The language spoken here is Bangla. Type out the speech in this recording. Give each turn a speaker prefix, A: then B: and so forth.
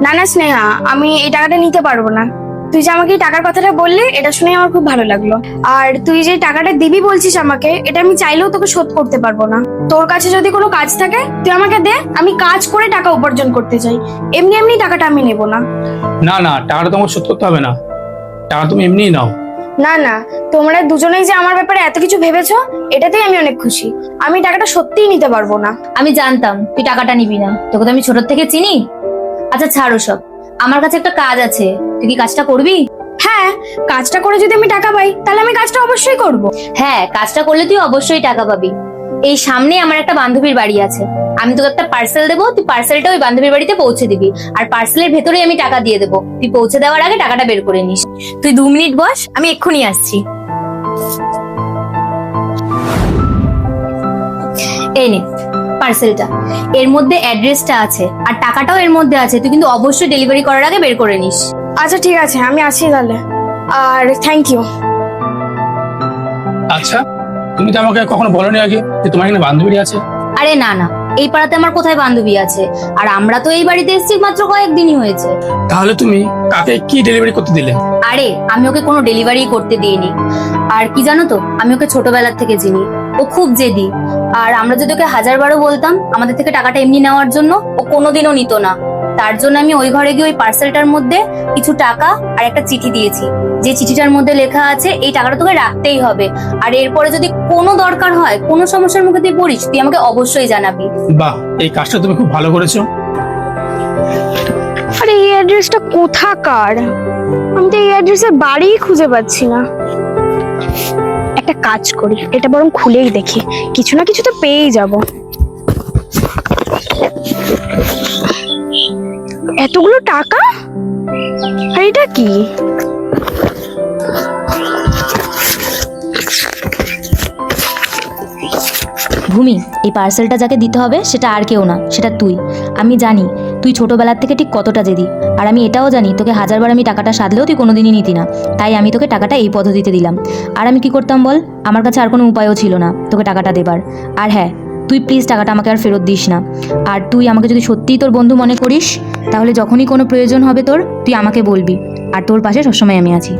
A: না না স্নেহা, আমি এই টাকাটা নিতে পারবো না। তুই যে আমাকে এই টাকার কথাটা বললি, এটা শুনে আমার খুব ভালো লাগলো। আর তুই যে টাকাটা দিবি বলছিস আমাকে, এটা আমি চাইলেও তোকে শোধ করতে পারবো না। তোর কাছে যদি কোনো কাজ থাকে তুই আমাকে দে, আমি কাজ করে টাকা উপার্জন করতে চাই। এমনি এমনি টাকাটা আমি নেবো না।
B: না না, টাকাটা তোমাকে শোধ করতে হবে না, টাকা তুমি এমনিই নাও।
A: না না, তোমরা দুজনেই যে আমার ব্যাপারে এত কিছু ভেবেছো, এটাতেই আমি অনেক খুশি। আমি টাকাটা সত্যিই নিতে পারবো না।
C: আমি জানতাম তুই টাকাটা নিবি না, তোকে তো আমি ছোট থেকে চিনি। আচ্ছা ছাড়ো সব, আমার কাছে একটা কাজ আছে, তুই কি কাজটা করবি?
A: হ্যাঁ, কাজটা করে যদি আমি টাকা পাই তাহলে আমি কাজটা অবশ্যই করব।
C: হ্যাঁ, কাজটা করলে তুই অবশ্যই টাকা পাবি। এই সামনে আমার একটা বান্ধবীর বাড়ি আছে, আমি তোকে একটা পার্সেল দেবো, তুই পার্সেলটা ওই বান্ধবীর বাড়িতে পৌঁছে দিবি। আর পার্সেলের ভেতরে আমি টাকা দিয়ে দেবো, তুই পৌঁছে দেওয়ার আগে টাকাটা বের করে নিস। তুই 2 মিনিট বস, আমি এক্ষুনি আসছি। এই নে পার্সেলটা, এর মধ্যে অ্যাড্রেসটা আছে আর টাকাটাও এর মধ্যে আছে, তুই কিন্তু অবশ্যই ডেলিভারি করার আগে বের করে নিস।
A: আচ্ছা ঠিক আছে, আমি আসি তাহলে। আর থ্যাংক ইউ।
B: আচ্ছা, তুমি তো আমাকে কখনো বলোনি আগে যে তোমার এখানে বান্ধবী আছে।
C: আরে না না, এই পাড়াতে আমার কোথায় বান্ধবী আছে? আর আমরা তো এই বাড়িতে এসেছি মাত্র কয়েকদিনই হয়েছে।
B: তাহলে তুমি কাকে কি ডেলিভারি করতে দিলে?
C: আরে আমি ওকে কোনো ডেলিভারি করতে দিইনি। আর কি জানো তো, আমি ওকে ছোটবেলার থেকে চিনি, ও খুব জেদি। আর আমরা যদি ওকে 1000বারও বলতাম আমাদের থেকে টাকাটা এমনি নেওয়ার জন্য, ও কোনোদিনও নিত না। তার জন্য আমি ওই ঘরে গিয়ে ওই পার্সেলটার মধ্যে কিছু টাকা আর একটা চিঠি দিয়েছি, যে চিঠিটার মধ্যে লেখা আছে এই টাকাটা তোকে রাখতেই হবে। আর এরপরে যদি কোনো দরকার হয়, কোনো সমস্যার মুখে তুই পড়িস, তুই আমাকে অবশ্যই জানাবি।
B: বাহ, এই কাজটা তুমি খুব ভালো করেছো।
A: আরে এই অ্যাড্রেসটা কোথাকার? আমি তো এই অ্যাড্রেসের বাড়িই খুঁজে পাচ্ছি না। একটা কাজ করি, এটা বরং খুলেই দেখি, কিছু না কিছু তো পেয়েই যাব। এতগুলো টাকা, আর এটা কি?
C: ভূমি, এই পার্সেলটা যাকে দিতে হবে সেটা আর কেউ না, সেটা তুই। আমি জানি তুই ছোটবেলার থেকে ঠিক কতটা জেদি, আর আমি এটাও জানি তোকে 1000বার আমি টাকাটা সাধলেও তুই কোনোদিনই নিতি না। তাই আমি তোকে টাকাটা এই পদ্ধতিতে দিলাম। আর আমি কি করতাম বল, আমার কাছে আর কোনো উপায়ও ছিল না তোকে টাকাটা দেবার। আর হ্যাঁ, তুই প্লিজ টাকাটা আমাকে আর ফেরত দিস না। আর তুই আমাকে যদি সত্যিই তোর বন্ধু মনে করিস, তাহলে যখনই কোনো প্রয়োজন হবে তোর, তুই আমাকে বলবি। আর তোর পাশে সবসময় আমি আছি।